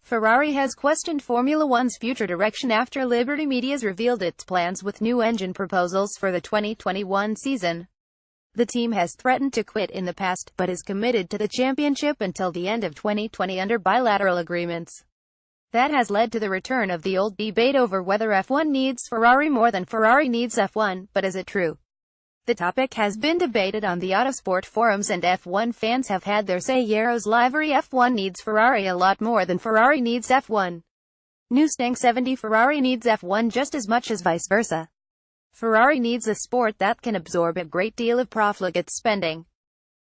Ferrari has questioned Formula One's future direction after Liberty Media's revealed its plans with new engine proposals for the 2021 season. The team has threatened to quit in the past, but is committed to the championship until the end of 2020 under bilateral agreements. That has led to the return of the old debate over whether F1 needs Ferrari more than Ferrari needs F1, but is it true? The topic has been debated on the Autosport forums and F1 fans have had their say. Yarrow's livery F1 needs Ferrari a lot more than Ferrari needs F1. Newstang 70 Ferrari needs F1 just as much as vice versa. Ferrari needs a sport that can absorb a great deal of profligate spending.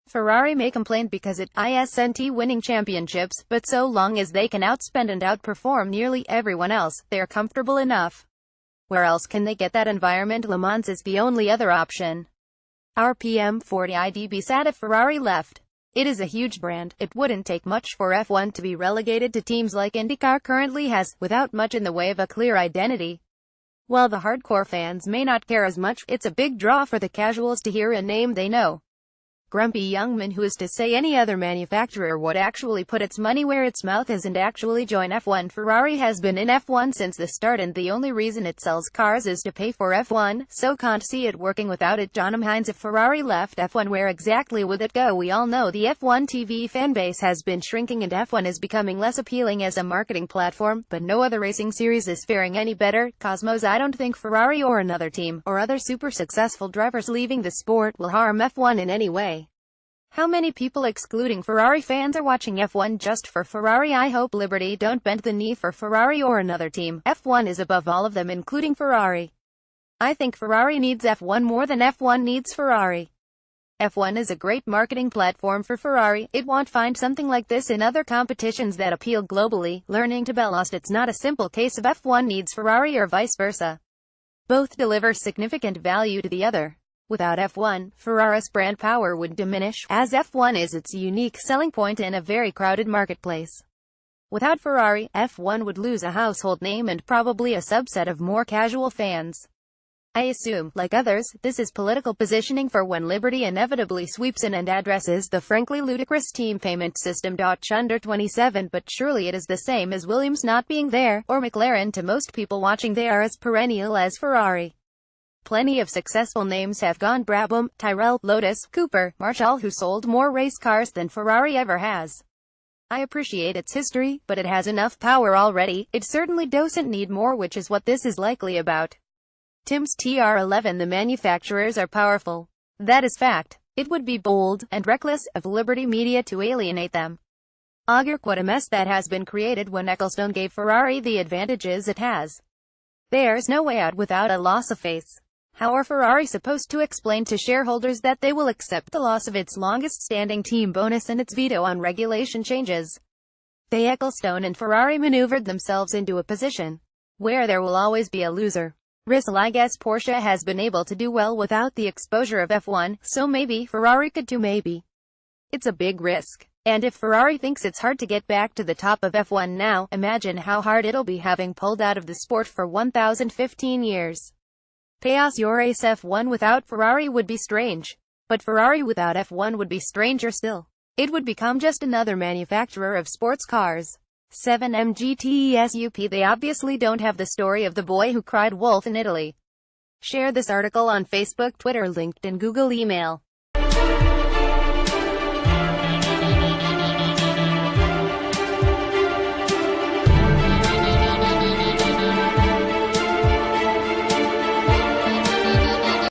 Ferrari may complain because it isn't winning championships, but so long as they can outspend and outperform nearly everyone else, they're comfortable enough. Where else can they get that environment? Le Mans is the only other option. RPM 40 I'd be sad if Ferrari left. It is a huge brand. It wouldn't take much for F1 to be relegated to teams like IndyCar currently has, without much in the way of a clear identity. While the hardcore fans may not care as much, it's a big draw for the casuals to hear a name they know. Grumpy Youngman, who is to say any other manufacturer would actually put its money where its mouth is and actually join F1. Ferrari has been in F1 since the start and the only reason it sells cars is to pay for F1, so can't see it working without it. John Hines: if Ferrari left F1, where exactly would it go? We all know the F1 TV fanbase has been shrinking and F1 is becoming less appealing as a marketing platform, but no other racing series is faring any better. Cosmos: I don't think Ferrari or another team, or other super successful drivers leaving the sport, will harm F1 in any way. How many people excluding Ferrari fans are watching F1 just for Ferrari? I hope Liberty don't bend the knee for Ferrari or another team. F1 is above all of them, including Ferrari. I think Ferrari needs F1 more than F1 needs Ferrari. F1 is a great marketing platform for Ferrari. It won't find something like this in other competitions that appeal globally. Learning to be lost. It's not a simple case of F1 needs Ferrari or vice versa. Both deliver significant value to the other. Without F1, Ferrari's brand power would diminish, as F1 is its unique selling point in a very crowded marketplace. Without Ferrari, F1 would lose a household name and probably a subset of more casual fans. I assume, like others, this is political positioning for when Liberty inevitably sweeps in and addresses the frankly ludicrous team payment system. Under 27, but surely it is the same as Williams not being there, or McLaren. To most people watching, they are as perennial as Ferrari. Plenty of successful names have gone: Brabham, Tyrrell, Lotus, Cooper, Marshall, who sold more race cars than Ferrari ever has. I appreciate its history, but it has enough power already. It certainly doesn't need more, which is what this is likely about. Tim's TR11. The manufacturers are powerful. That is fact. It would be bold and reckless of Liberty Media to alienate them. Augur: what a mess that has been created when Ecclestone gave Ferrari the advantages it has. There's no way out without a loss of face. How are Ferrari supposed to explain to shareholders that they will accept the loss of its longest-standing team bonus and its veto on regulation changes? Ecclestone and Ferrari maneuvered themselves into a position where there will always be a loser. Russell: I guess Porsche has been able to do well without the exposure of F1, so maybe Ferrari could too. Maybe. It's a big risk. And if Ferrari thinks it's hard to get back to the top of F1 now, imagine how hard it'll be having pulled out of the sport for 1,015 years. Chaos: your race F1 without Ferrari would be strange. But Ferrari without F1 would be stranger still. It would become just another manufacturer of sports cars. 7MGTESUP: they obviously don't have the story of the boy who cried wolf in Italy. Share this article on Facebook, Twitter, LinkedIn, Google, email.